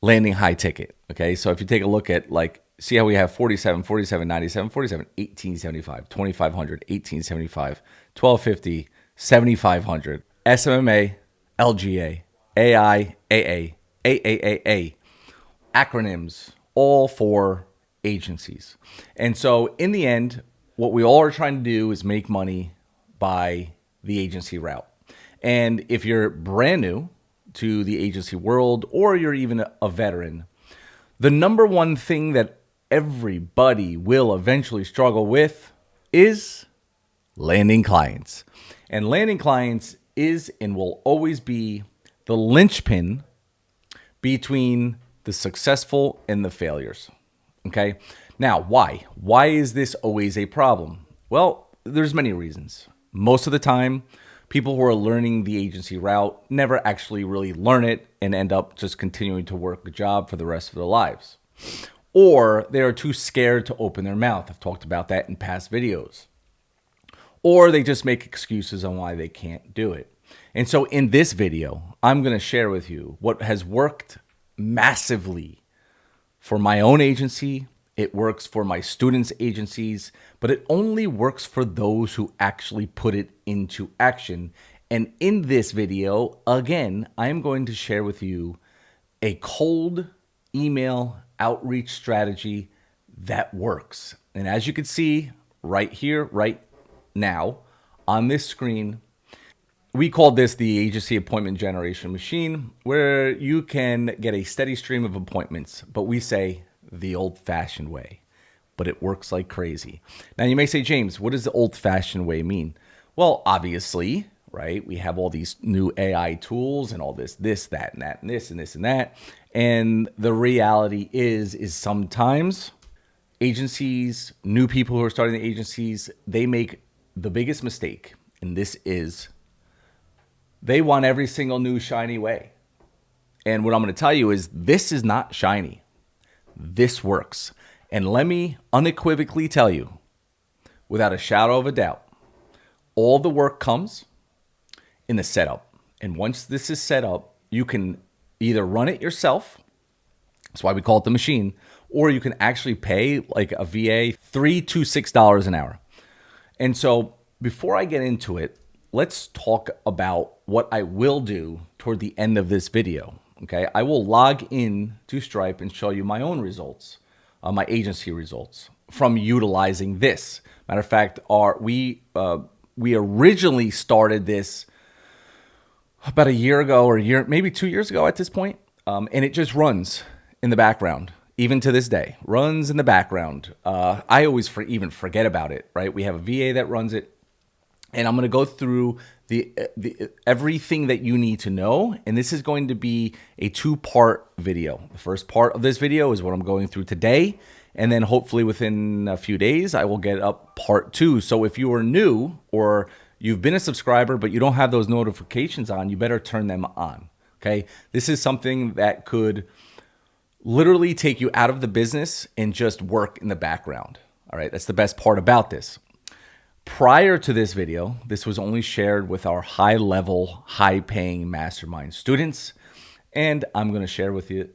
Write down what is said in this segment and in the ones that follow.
landing high ticket. Okay. So if you take a look at like, see how we have 47, 47, 97, 47, 1875, 2500, 1875, 1250, 7500, SMMA, LGA, AI, AA, AAAA, acronyms, all for agencies. And so in the end, what we all are trying to do is make money by the agency route. And if you're brand new to the agency world, or you're even a veteran, the number one thing that everybody will eventually struggle with is landing clients. And landing clients is and will always be the linchpin between the successful and the failures. Okay. Now, why? Why is this always a problem? Well, there's many reasons. Most of the time, people who are learning the agency route never actually really learn it and end up just continuing to work a job for the rest of their lives. Or they are too scared to open their mouth. I've talked about that in past videos. Or they just make excuses on why they can't do it. And so in this video, I'm going to share with you what has worked massively for my own agency. It works for my students' agencies, but it only works for those who actually put it into action. And in this video, again, I'm going to share with you a cold email outreach strategy that works. And as you can see right here, right now on this screen, we call this the agency appointment generation machine, where you can get a steady stream of appointments, but we say the old-fashioned way, but it works like crazy. Now you may say, James, what does the old-fashioned way mean? Well, obviously, right, we have all these new AI tools and all this, that, and that, and this, and this, and that. And the reality is sometimes agencies, new people who are starting the agencies, they make the biggest mistake, and this is they want every single new shiny way. And what I'm going to tell you is this is not shiny. This works. And let me unequivocally tell you, without a shadow of a doubt, all the work comes in the setup. And once this is set up, you can either run it yourself. That's why we call it the machine. Or you can actually pay like a VA $3 to $6 an hour. And so before I get into it, let's talk about what I will do toward the end of this video. Okay, I will log in to Stripe and show you my own results, my agency results from utilizing this. Matter of fact, we originally started this about a year ago or maybe 2 years ago at this point, and it just runs in the background. Even to this day, runs in the background. I always even forget about it, right? We have a VA that runs it. And I'm going to go through the everything that you need to know. And this is going to be a two-part video. The first part of this video is what I'm going through today. And then hopefully within a few days, I will get up part 2. So if you are new or you've been a subscriber, but you don't have those notifications on, you better turn them on. Okay. This is something that could literally take you out of the business and just work in the background. All right. That's the best part about this. Prior to this video, this was only shared with our high-level, high-paying mastermind students, and I'm going to share with you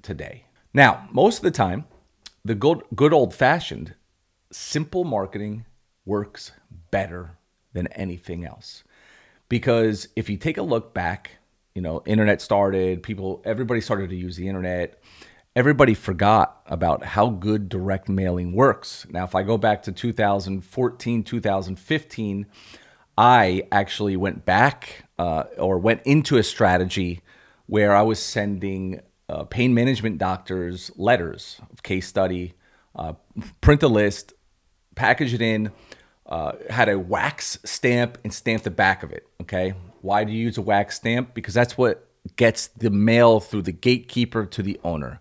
today. Now, most of the time, the good old-fashioned simple marketing works better than anything else. Because if you take a look back, internet started, everybody started to use the internet. Everybody forgot about how good direct mailing works. Now, if I go back to 2014, 2015, I actually went back went into a strategy where I was sending pain management doctors letters of case study, print a list, package it in, had a wax stamp and stamp the back of it. Okay. Why do you use a wax stamp? Because that's what gets the mail through the gatekeeper to the owner.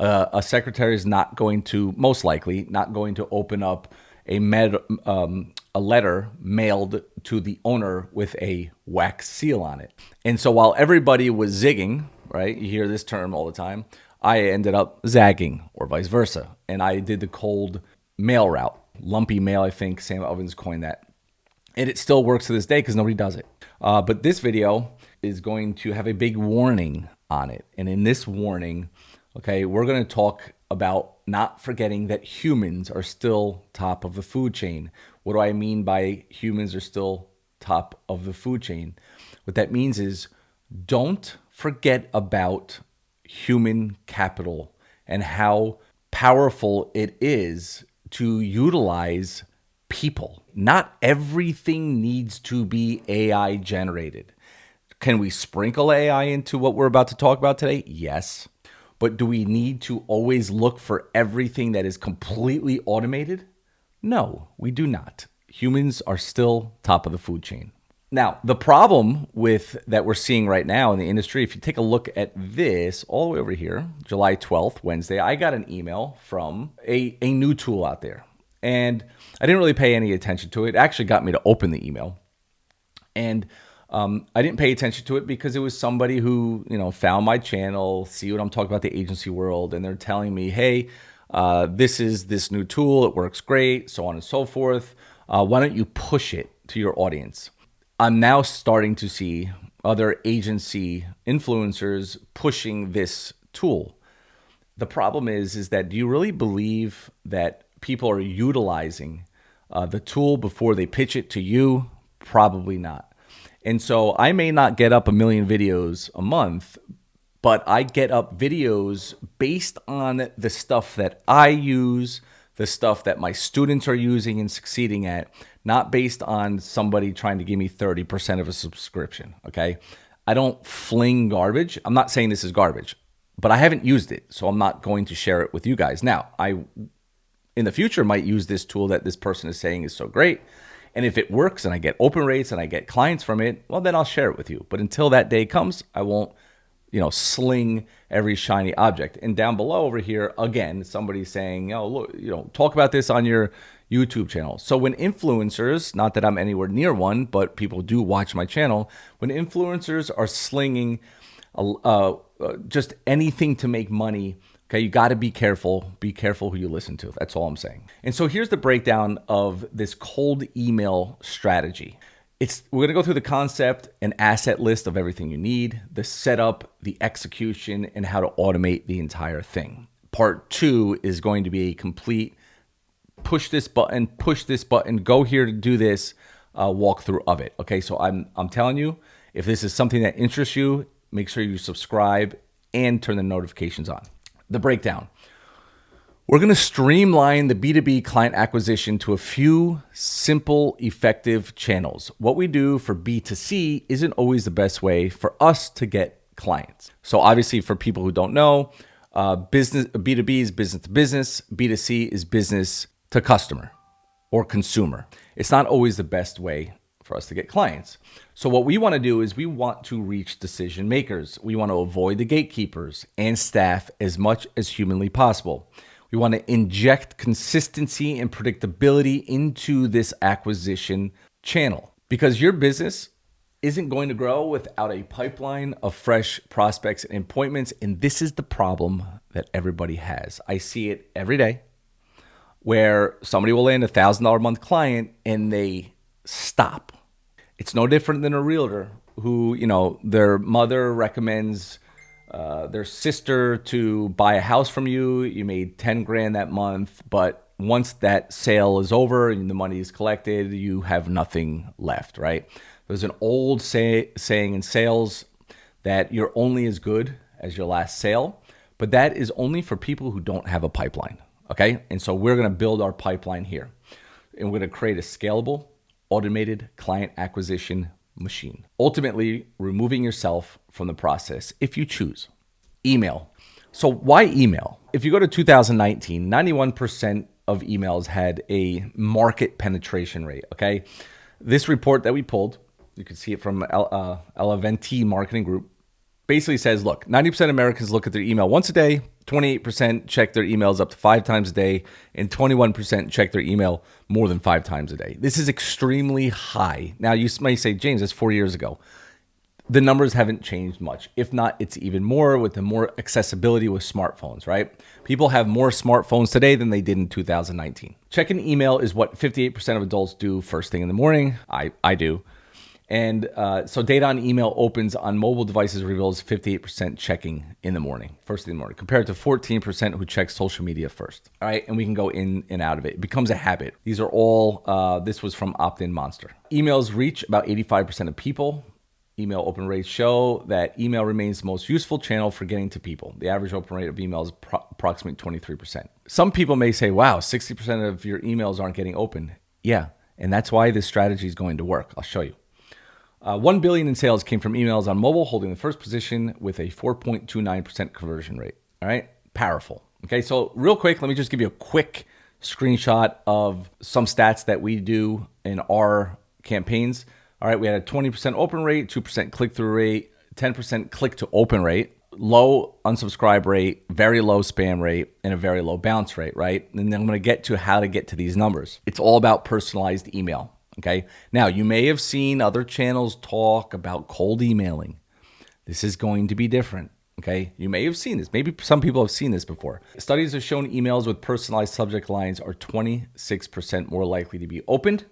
A secretary is most likely not going to open up a letter mailed to the owner with a wax seal on it. And so while everybody was zigging, right? You hear this term all the time. I ended up zagging or vice versa. And I did the cold mail route, lumpy mail. I think Sam Ovens coined that. And it still works to this day because nobody does it. But this video is going to have a big warning on it. And in this warning, Okay, we're going to talk about not forgetting that humans are still top of the food chain. What do I mean by humans are still top of the food chain? What that means is don't forget about human capital and how powerful it is to utilize people. Not everything needs to be AI generated. Can we sprinkle AI into what we're about to talk about today? Yes. But do we need to always look for everything that is completely automated? No, we do not. Humans are still top of the food chain. Now, the problem with that we're seeing right now in the industry, if you take a look at this all the way over here, July 12th, Wednesday, I got an email from a new tool out there. And I didn't really pay any attention to it. It actually got me to open the email. And I didn't pay attention to it because it was somebody who, found my channel, see what I'm talking about, the agency world, and they're telling me, hey, this is this new tool. It works great, so on and so forth. Why don't you push it to your audience? I'm now starting to see other agency influencers pushing this tool. The problem is that do you really believe that people are utilizing the tool before they pitch it to you? Probably not. And so I may not get up 1 million videos a month, but I get up videos based on the stuff that I use, the stuff that my students are using and succeeding at, not based on somebody trying to give me 30% of a subscription, okay? I don't fling garbage. I'm not saying this is garbage, but I haven't used it, so I'm not going to share it with you guys. Now, I, in the future, might use this tool that this person is saying is so great, and if it works and I get open rates and I get clients from it, well, then I'll share it with you. But until that day comes, I won't, sling every shiny object. And down below over here, again, somebody's saying, oh, look, talk about this on your YouTube channel. So when influencers, not that I'm anywhere near one, but people do watch my channel, when influencers are slinging just anything to make money, okay, you got to be careful. Be careful who you listen to. That's all I'm saying. And so here's the breakdown of this cold email strategy. We're going to go through the concept, an asset list of everything you need, the setup, the execution, and how to automate the entire thing. Part 2 is going to be a complete push this button, go here to do this walkthrough of it. Okay, so I'm telling you, if this is something that interests you, make sure you subscribe and turn the notifications on. The breakdown. We're going to streamline the B2B client acquisition to a few simple, effective channels. What we do for B2C isn't always the best way for us to get clients. So obviously for people who don't know, B2B is business to business, B2C is business to customer or consumer. It's not always the best way for us to get clients. So what we want to do is we want to reach decision makers. We want to avoid the gatekeepers and staff as much as humanly possible. We want to inject consistency and predictability into this acquisition channel because your business isn't going to grow without a pipeline of fresh prospects and appointments. And this is the problem that everybody has. I see it every day where somebody will land $1,000 a month client and they stop. It's no different than a realtor who, their mother recommends their sister to buy a house from you. You made 10 grand that month, but once that sale is over and the money is collected, you have nothing left, right? There's an old saying in sales that you're only as good as your last sale, but that is only for people who don't have a pipeline, okay? And so we're going to build our pipeline here, and we're going to create a scalable, automated client acquisition machine, ultimately removing yourself from the process if you choose. Email. So why email? If you go to 2019, 91% of emails had a market penetration rate, okay? This report that we pulled, you can see it from Eleventi Marketing Group, basically says, look, 90% of Americans look at their email once a day, 28% check their emails up to 5 times a day, and 21% check their email more than 5 times a day. This is extremely high. Now, you may say, James, that's 4 years ago. The numbers haven't changed much. If not, it's even more with the more accessibility with smartphones, right? People have more smartphones today than they did in 2019. Checking email is what 58% of adults do first thing in the morning. I do. And so data on email opens on mobile devices reveals 58% checking in the morning, first thing in the morning, compared to 14% who check social media first. All right, and we can go in and out of it. It becomes a habit. These are all, this was from Opt-in Monster. Emails reach about 85% of people. Email open rates show that email remains the most useful channel for getting to people. The average open rate of email is approximately 23%. Some people may say, wow, 60% of your emails aren't getting opened. Yeah, and that's why this strategy is going to work. I'll show you. 1 billion in sales came from emails on mobile, holding the first position with a 4.29% conversion rate. All right, powerful. Okay, so real quick, let me just give you a quick screenshot of some stats that we do in our campaigns. All right, we had a 20% open rate, 2% click-through rate, 10% click-to-open rate, low unsubscribe rate, very low spam rate, and a very low bounce rate, right? And then I'm going to get to how to get to these numbers. It's all about personalized email. Okay. Now, you may have seen other channels talk about cold emailing. This is going to be different. Okay. You may have seen this. Maybe some people have seen this before. Studies have shown emails with personalized subject lines are 26% more likely to be opened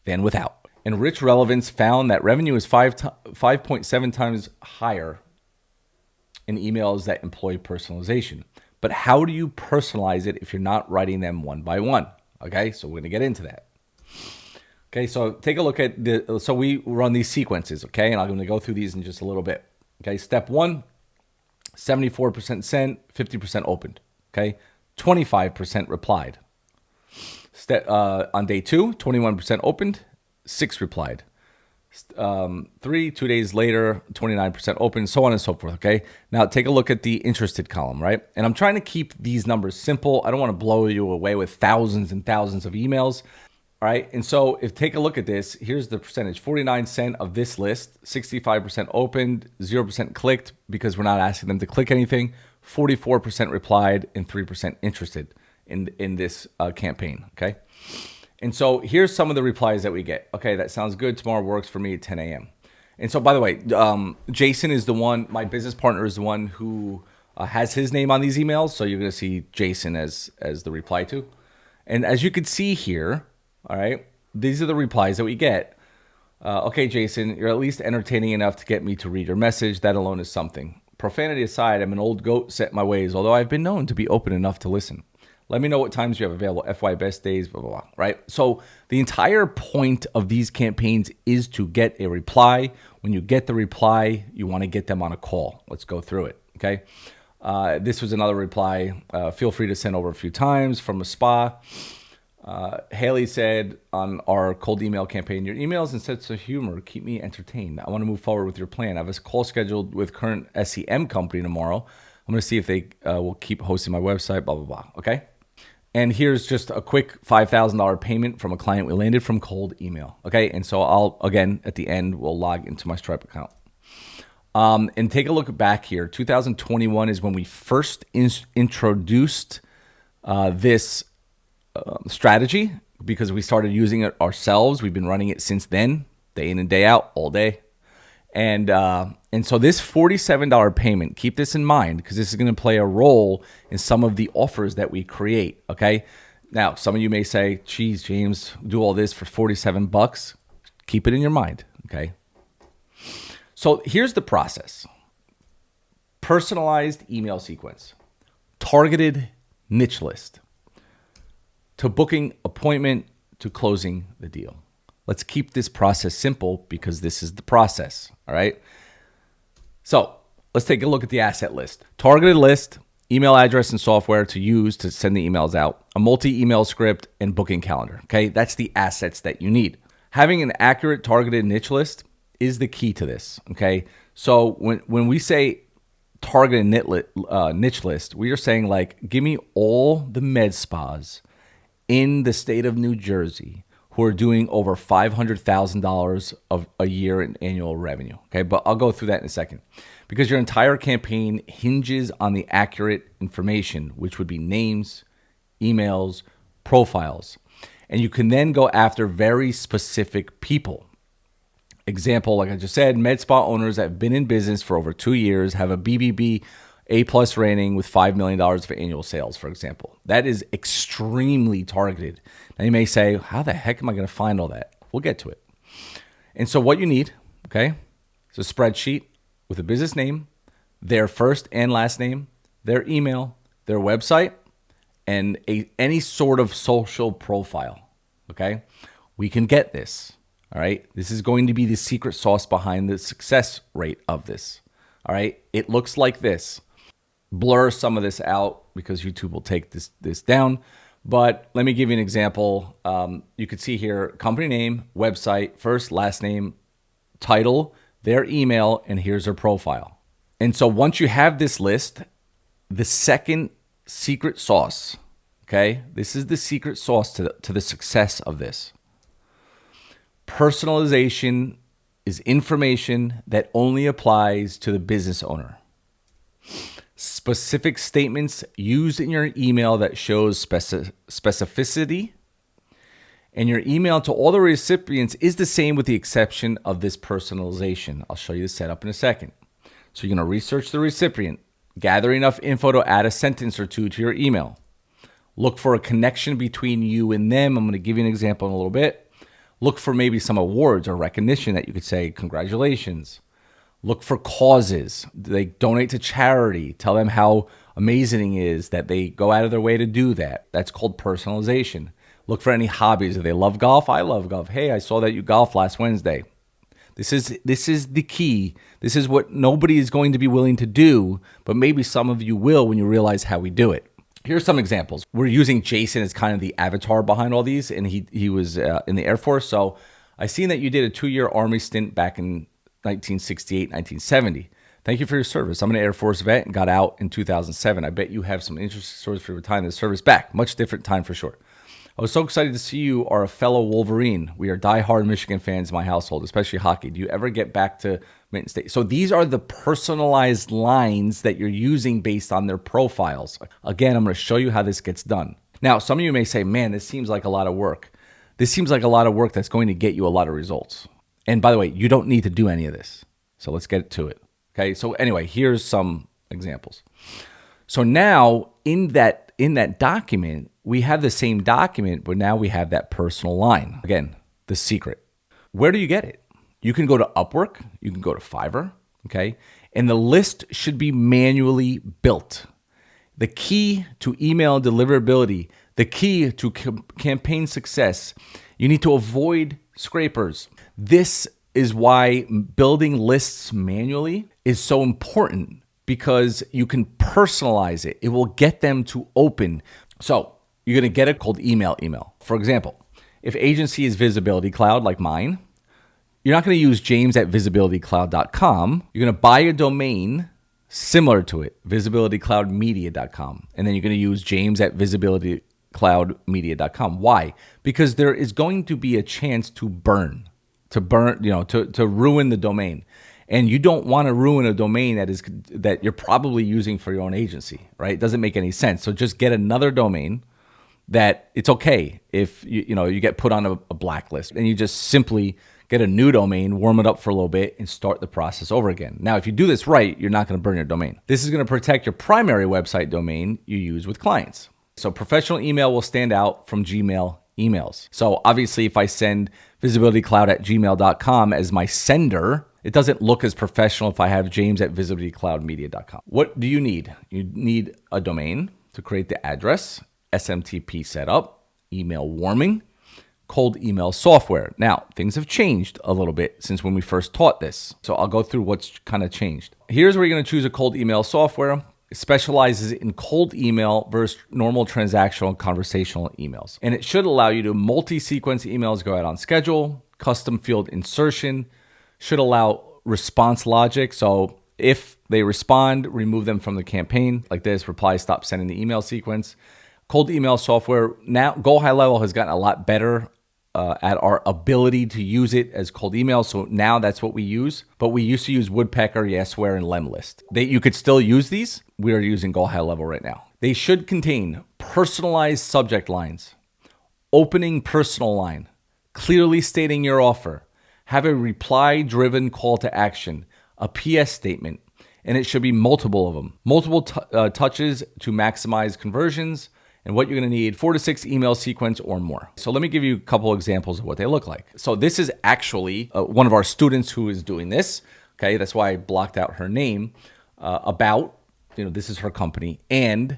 than without. And rich relevance found that revenue is 5.7 times higher in emails that employ personalization. But how do you personalize it if you're not writing them one by one? Okay. So we're going to get into that. Okay, so take a look at so we run these sequences, okay? And I'm going to go through these in just a little bit. Okay, step 1, 74% sent, 50% opened. Okay, 25% replied. On day 2, 21% opened, 6 replied. 3, 2 days later, 29% open, so on and so forth, okay? Now, take a look at the interested column, right? And I'm trying to keep these numbers simple. I don't want to blow you away with thousands and thousands of emails. All right, and so if take a look at this, here's the percentage. 49% of this list, 65% opened, 0% clicked because we're not asking them to click anything, 44% replied, and 3% interested in this campaign, okay? And so here's some of the replies that we get. Okay, that sounds good. Tomorrow works for me at 10 a.m. And so, by the way, Jason is the one, my business partner is the one who has his name on these emails. So you're going to see Jason as the reply to. And as you can see here, all right, these are the replies that we get. Okay, Jason, you're at least entertaining enough to get me to read your message. That alone is something. Profanity aside, I'm an old goat set in my ways, although I've been known to be open enough to listen. Let me know what times you have available. FY best days, blah, blah, blah, right? So the entire point of these campaigns is to get a reply. When you get the reply, you want to get them on a call. Let's go through it, okay? This was another reply. Feel free to send over a few times from a spa. Haley said on our cold email campaign, your emails and sense of humor keep me entertained. I want to move forward with your plan. I have a call scheduled with current SEM company tomorrow. I'm going to see if they will keep hosting my website, blah, blah, blah. Okay. And here's just a quick $5,000 payment from a client we landed from cold email. Okay. And so I'll, again, at the end, we'll log into my Stripe account. And take a look back here. 2021 is when we first introduced this strategy because we started using it ourselves. We've been running it since then, day in and day out, all day. And so this $47 payment, keep this in mind because this is going to play a role in some of the offers that we create, okay? Now, some of you may say, geez, James, do all this for $47. Keep it in your mind, okay? So here's the process. Personalized email sequence, targeted niche list, to booking appointment, to closing the deal. Let's keep this process simple because this is the process, all right? So let's take a look at the asset list. Targeted list, email address and software to use to send the emails out, a multi-email script, and booking calendar, okay? That's the assets that you need. Having an accurate targeted niche list is the key to this, okay? So when we say targeted niche list, we are saying like, give me all the med spas in the state of New Jersey who are doing over $500,000 of a year in annual revenue. Okay, but I'll go through that in a second because your entire campaign hinges on the accurate information, which would be names, emails, profiles. And you can then go after very specific people. Example, like I just said, med spa owners that have been in business for over 2 years, have a BBB A+ rating with $5 million for annual sales, for example. That is extremely targeted. Now you may say, how the heck am I going to find all that? We'll get to it. And so what you need, okay, is a spreadsheet with a business name, their first and last name, their email, their website, and any sort of social profile, okay? We can get this, all right? This is going to be the secret sauce behind the success rate of this, all right? It looks like this. Blur some of this out because YouTube will take this down. But let me give you an example. You could see here, company name, website, first, last name, title, their email, and here's their profile. And so once you have this list, the second secret sauce, okay? This is the secret sauce to the success of this. Personalization is information that only applies to the business owner. Specific statements used in your email that shows specificity, and your email to all the recipients is the same with the exception of this personalization. I'll show you the setup in a second. So you're going to research the recipient, gather enough info to add a sentence or two to your email. Look for a connection between you and them. I'm going to give you an example in a little bit. Look for maybe some awards or recognition that you could say, congratulations. Look for causes. They donate to charity. Tell them how amazing it is that they go out of their way to do that. That's called personalization. Look for any hobbies. Do they love golf? I love golf. Hey, I saw that you golfed last Wednesday. This is the key. This is what nobody is going to be willing to do, but maybe some of you will when you realize how we do it. Here's some examples. We're using Jason as kind of the avatar behind all these, and he was in the Air Force. So I seen that you did a 2-year Army stint back in 1968, 1970. Thank you for your service. I'm an Air Force vet and got out in 2007. I bet you have some interesting stories for your time in the service back. Much different time for sure. I was so excited to see you are a fellow Wolverine. We are diehard Michigan fans in my household, especially hockey. Do you ever get back to Minton State? So these are the personalized lines that you're using based on their profiles. Again, I'm going to show you how this gets done. Now, some of you may say, man, this seems like a lot of work. This seems like a lot of work that's going to get you a lot of results. And by the way, you don't need to do any of this. So let's get to it. Okay. So anyway, here's some examples. So now in that document, we have the same document, but now we have that personal line. Again, the secret. Where do you get it? You can go to Upwork. You can go to Fiverr. Okay. And the list should be manually built. The key to email deliverability, the key to campaign success, you need to avoid scrapers. This is why building lists manually is so important, because you can personalize it. It will get them to open. So you're going to get a cold email. For example, if agency is Visibility Cloud like mine, you're not going to use james@visibilitycloud.com. You're going to buy a domain similar to it, visibilitycloudmedia.com. And then you're going to use james@visibilitycloudmedia.com. Why? Because there is going to be a chance to ruin the domain. And you don't want to ruin a domain that you're probably using for your own agency, right? It doesn't make any sense. So just get another domain that it's okay if you get put on a blacklist, and you just simply get a new domain, warm it up for a little bit, and start the process over again. Now, if you do this right, you're not going to burn your domain. This is going to protect your primary website domain you use with clients. So professional email will stand out from Gmail emails. So obviously, if I send visibilitycloud@gmail.com as my sender, it doesn't look as professional if I have james@visibilitycloudmedia.com. What do you need? You need a domain to create the address, SMTP setup, email warming, cold email software. Now, things have changed a little bit since when we first taught this. So I'll go through what's kind of changed. Here's where you're going to choose a cold email software. It specializes in cold email versus normal transactional conversational emails. And it should allow you to multi-sequence emails go out on schedule, custom field insertion, should allow response logic. So if they respond, remove them from the campaign like this, reply, stop sending the email sequence. Cold email software. Now, Go HighLevel has gotten a lot better at our ability to use it as cold email. So now that's what we use. But we used to use Woodpecker, Yesware, and Lemlist. You could still use these. We are using Go HighLevel right now. They should contain personalized subject lines, opening personal line, clearly stating your offer, have a reply-driven call to action, a PS statement, and it should be multiple of them. Multiple touches to maximize conversions, and what you're going to need 4 to 6 email sequence or more. So let me give you a couple examples of what they look like. So this is actually one of our students who is doing this. Okay, that's why I blocked out her name. This is her company and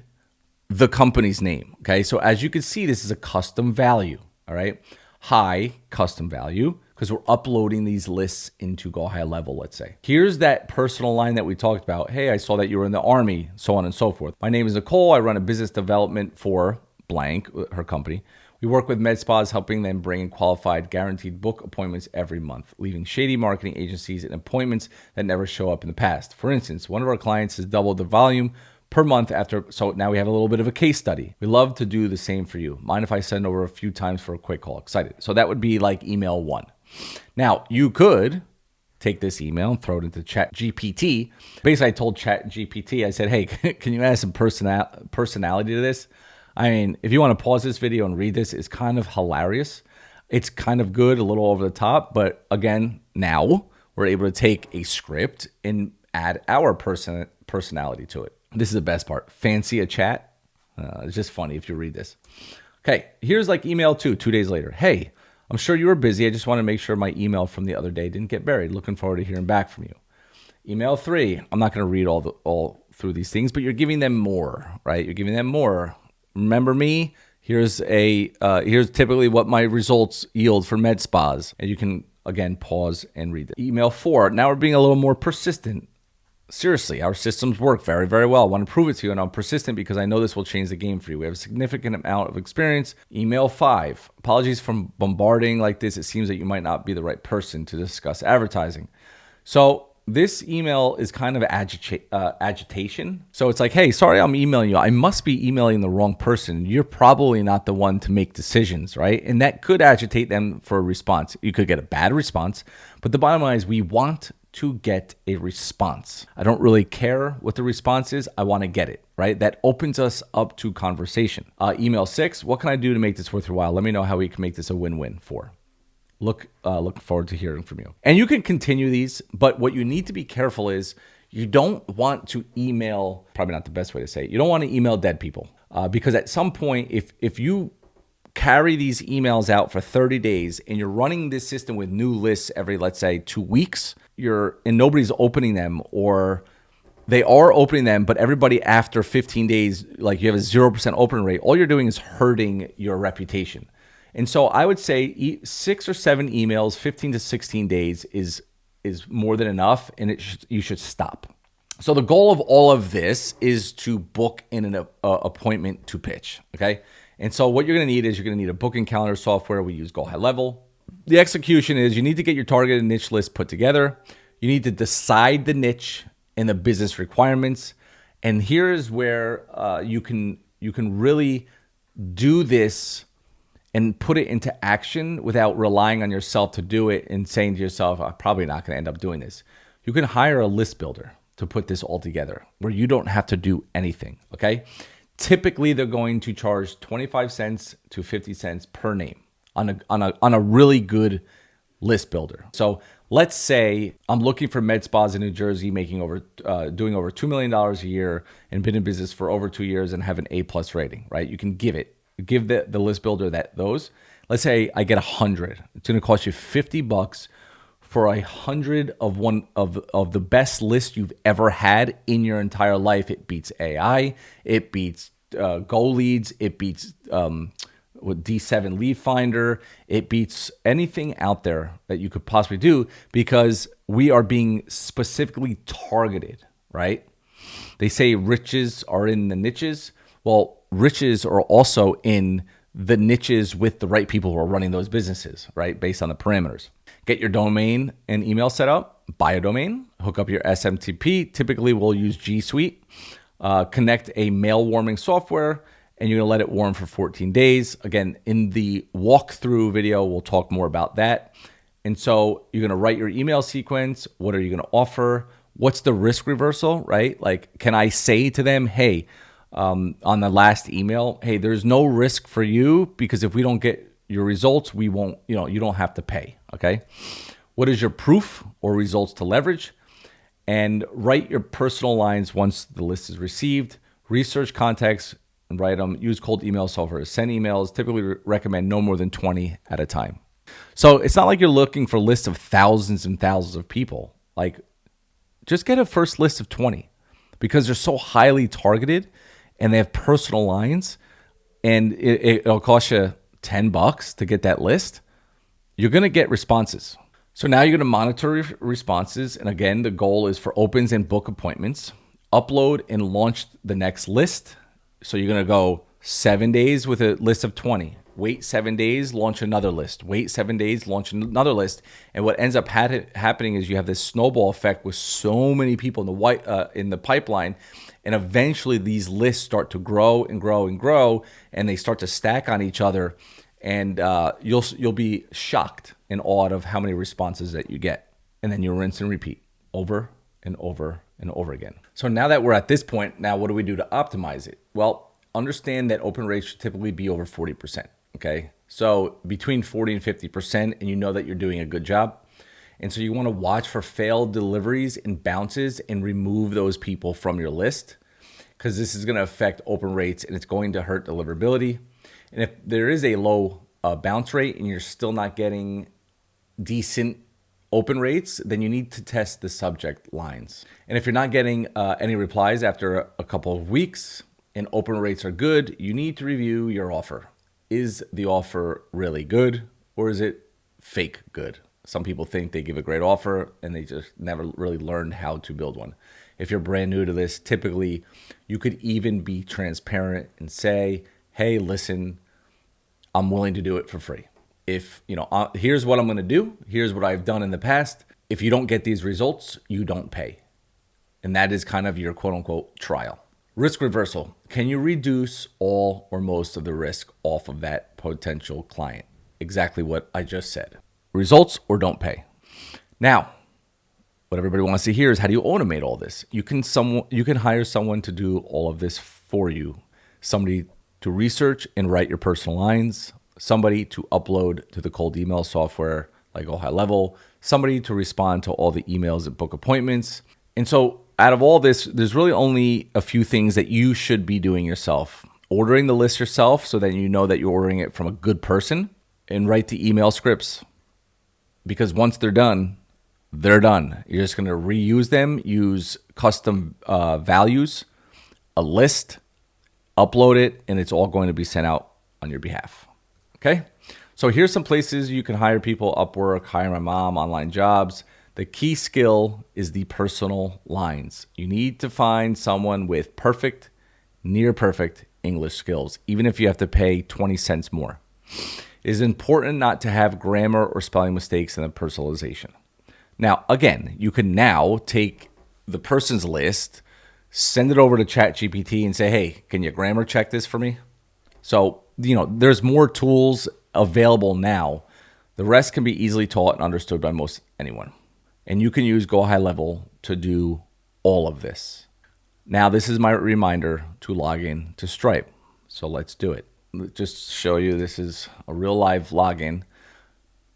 the company's name. Okay, so as you can see, this is a custom value. All right, high custom value, because we're uploading these lists into Go High Level, let's say. Here's that personal line that we talked about. Hey, I saw that you were in the Army, so on and so forth. My name is Nicole. I run a business development for blank, her company. We work with med spas, helping them bring in qualified, guaranteed book appointments every month, leaving shady marketing agencies and appointments that never show up in the past. For instance, one of our clients has doubled the volume per month so now we have a little bit of a case study. We love to do the same for you. Mind if I send over a few times for a quick call? Excited. So that would be like email 1. Now, you could take this email and throw it into Chat GPT. Basically, I told Chat GPT, I said, hey, can you add some personality to this? I mean, if you want to pause this video and read this, it's kind of hilarious. It's kind of good, a little over the top. But again, now we're able to take a script and add our personality to it. This is the best part. Fancy a chat? It's just funny if you read this. Okay, here's like email 2 days later. Hey, I'm sure you were busy. I just want to make sure my email from the other day didn't get buried. Looking forward to hearing back from you. Email 3. I'm not going to read all through these things, but you're giving them more, right? You're giving them more. Remember me? Here's typically what my results yield for med spas. And you can, again, pause and read it. Email 4. Now we're being a little more persistent. Seriously, our systems work very, very well. I want to prove it to you, and I'm persistent because I know this will change the game for you. We have a significant amount of experience. Email 5. Apologies for bombarding like this. It seems that you might not be the right person to discuss advertising. So this email is kind of agitation. So it's like, hey, sorry I'm emailing you. I must be emailing the wrong person. You're probably not the one to make decisions, right? And that could agitate them for a response. You could get a bad response, but the bottom line is we want to get a response. I don't really care what the response is. I want to get it, right? That opens us up to conversation. Email 6, what can I do to make this worth your while? Let me know how we can make this a win-win for. Look forward to hearing from you. And you can continue these, but what you need to be careful is you don't want to email, probably not the best way to say it, you don't want to email dead people because at some point, if you carry these emails out for 30 days and you're running this system with new lists every, let's say, 2 weeks, and nobody's opening them, or they are opening them, but everybody after 15 days, like you have a 0% open rate, all you're doing is hurting your reputation. And so I would say 6 or 7 emails, 15 to 16 days is more than enough, and you should stop. So the goal of all of this is to book in an appointment to pitch, okay? And so what you're going to need is you're going to need a booking calendar software. We use Go High Level. The execution is you need to get your targeted niche list put together. You need to decide the niche and the business requirements. And here's where you can really do this and put it into action without relying on yourself to do it and saying to yourself, I'm probably not going to end up doing this. You can hire a list builder to put this all together where you don't have to do anything, okay? Typically, they're going to charge 25 cents to 50 cents per name on a really good list builder. So let's say I'm looking for med spas in New Jersey, doing over $2 million a year and been in business for over 2 years and have an A+ rating, right? You can give the list builder those. Let's say I get 100. It's going to cost you $50 for 100 of the best list you've ever had in your entire life. It beats AI. It beats Go Leads. It beats D7 Lead Finder. It beats anything out there that you could possibly do because we are being specifically targeted, right? They say riches are in the niches. Well, riches are also in the niches with the right people who are running those businesses, right? Based on the parameters. Get your domain and email set up, buy a domain, hook up your SMTP. Typically, we'll use G Suite. Connect a mail warming software, and you're going to let it warm for 14 days. Again, in the walkthrough video, we'll talk more about that. And so you're going to write your email sequence. What are you going to offer? What's the risk reversal, right? Like, can I say to them, hey, on the last email, hey, there's no risk for you because if we don't get your results, we won't, you don't have to pay, okay? What is your proof or results to leverage? And write your personal lines once the list is received. Research context and write them. Use cold email software. Send emails. Typically recommend no more than 20 at a time. So it's not like you're looking for lists of thousands and thousands of people. Like, just get a first list of 20 because they're so highly targeted and they have personal lines, and it'll cost you $10 to get that list. You're going to get responses. So now you're going to monitor responses. And again, the goal is for opens and book appointments. Upload and launch the next list. So you're going to go 7 days with a list of 20. Wait 7 days, launch another list. Wait 7 days, launch another list. And what ends up happening is you have this snowball effect with so many people in the pipeline. And eventually these lists start to grow and grow and grow, and they start to stack on each other. And you'll be shocked and awed of how many responses that you get. And then you rinse and repeat over and over and over again. So now that we're at this point, now what do we do to optimize it? Well, understand that open rates should typically be over 40%. Okay, so between 40 and 50%, and you know that you're doing a good job. And so you want to watch for failed deliveries and bounces and remove those people from your list, because this is going to affect open rates and it's going to hurt deliverability. And if there is a low bounce rate and you're still not getting decent open rates, then you need to test the subject lines. And if you're not getting any replies after a couple of weeks and open rates are good, you need to review your offer. Is the offer really good, or is it fake good? Some people think they give a great offer and they just never really learned how to build one. If you're brand new to this, typically you could even be transparent and say, hey, listen, I'm willing to do it for free. If, here's what I'm going to do. Here's what I've done in the past. If you don't get these results, you don't pay. And that is kind of your quote unquote trial. Risk reversal. Can you reduce all or most of the risk off of that potential client? Exactly what I just said. Results or don't pay. Now, what everybody wants to hear is, how do you automate all this? You can hire someone to do all of this for you. Somebody to research and write your personal lines. Somebody to upload to the cold email software like HighLevel. Somebody to respond to all the emails and book appointments. And so out of all this, there's really only a few things that you should be doing yourself. Ordering the list yourself so that you know that you're ordering it from a good person, and write the email scripts. Because once they're done, they're done. You're just going to reuse them, use custom values, a list, upload it, and it's all going to be sent out on your behalf. Okay? So here's some places you can hire people: Upwork, Hire My Mom, Online Jobs. The key skill is the personal lines. You need to find someone with perfect, near perfect English skills, even if you have to pay 20 cents more. It is important not to have grammar or spelling mistakes in the personalization. Now, again, you can now take the person's list, send it over to ChatGPT and say, hey, can you grammar check this for me? So, there's more tools available now. The rest can be easily taught and understood by most anyone. And you can use Go HighLevel to do all of this. Now, this is my reminder to log in to Stripe. So let's do it. Just show you this is a real live login.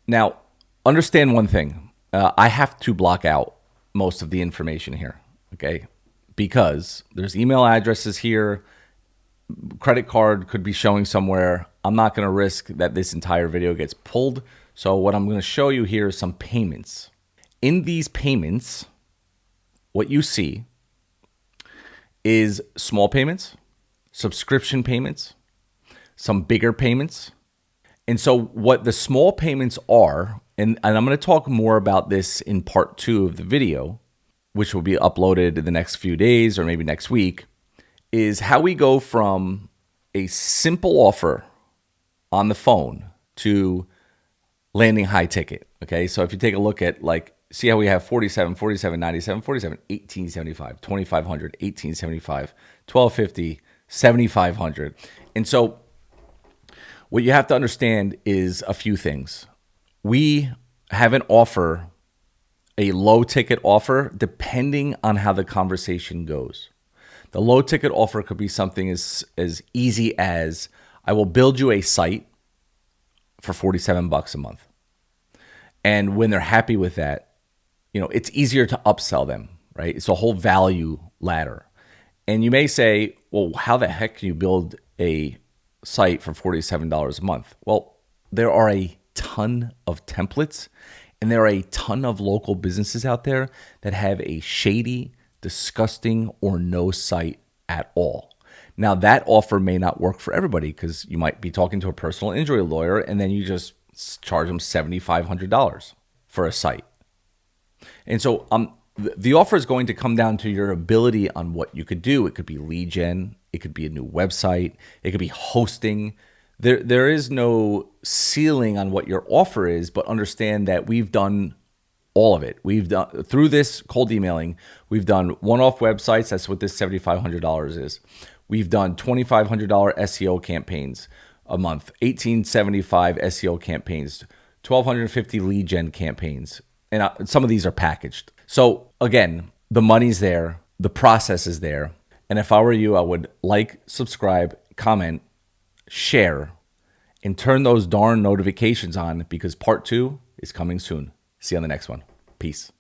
Now, understand one thing. I have to block out most of the information here, okay? Because there's email addresses here. Credit card could be showing somewhere. I'm not going to risk that this entire video gets pulled. So what I'm going to show you here is some payments. In these payments, what you see is small payments, subscription payments, some bigger payments. And so what the small payments are, and I'm going to talk more about this in part 2 of the video, which will be uploaded in the next few days or maybe next week, is how we go from a simple offer on the phone to landing high ticket. Okay, so if you take a look at, see how we have 47, 47, 97, 47, 1875, 2500, 1875, 1250, 7500. And so what you have to understand is a few things. We have an offer, a low ticket offer, depending on how the conversation goes. The low ticket offer could be something as easy as, I will build you a site for $47 a month. And when they're happy with that, it's easier to upsell them, right? It's a whole value ladder. And you may say, well, how the heck can you build a site for $47 a month. Well, there are a ton of templates and there are a ton of local businesses out there that have a shady, disgusting, or no site at all. Now, that offer may not work for everybody because you might be talking to a personal injury lawyer and then you just charge them $7,500 for a site. And so the offer is going to come down to your ability on what you could do. It could be lead gen. It could be a new website. It could be hosting. There is no ceiling on what your offer is, but understand that we've done all of it. We've done through this cold emailing. We've done one-off websites. That's what this $7,500 is. We've done $2,500 SEO campaigns a month, $1,875 SEO campaigns, $1,250 lead gen campaigns, and some of these are packaged. So again, the money's there, the process is there, and if I were you, I would like, subscribe, comment, share, and turn those darn notifications on because part 2 is coming soon. See you on the next one. Peace.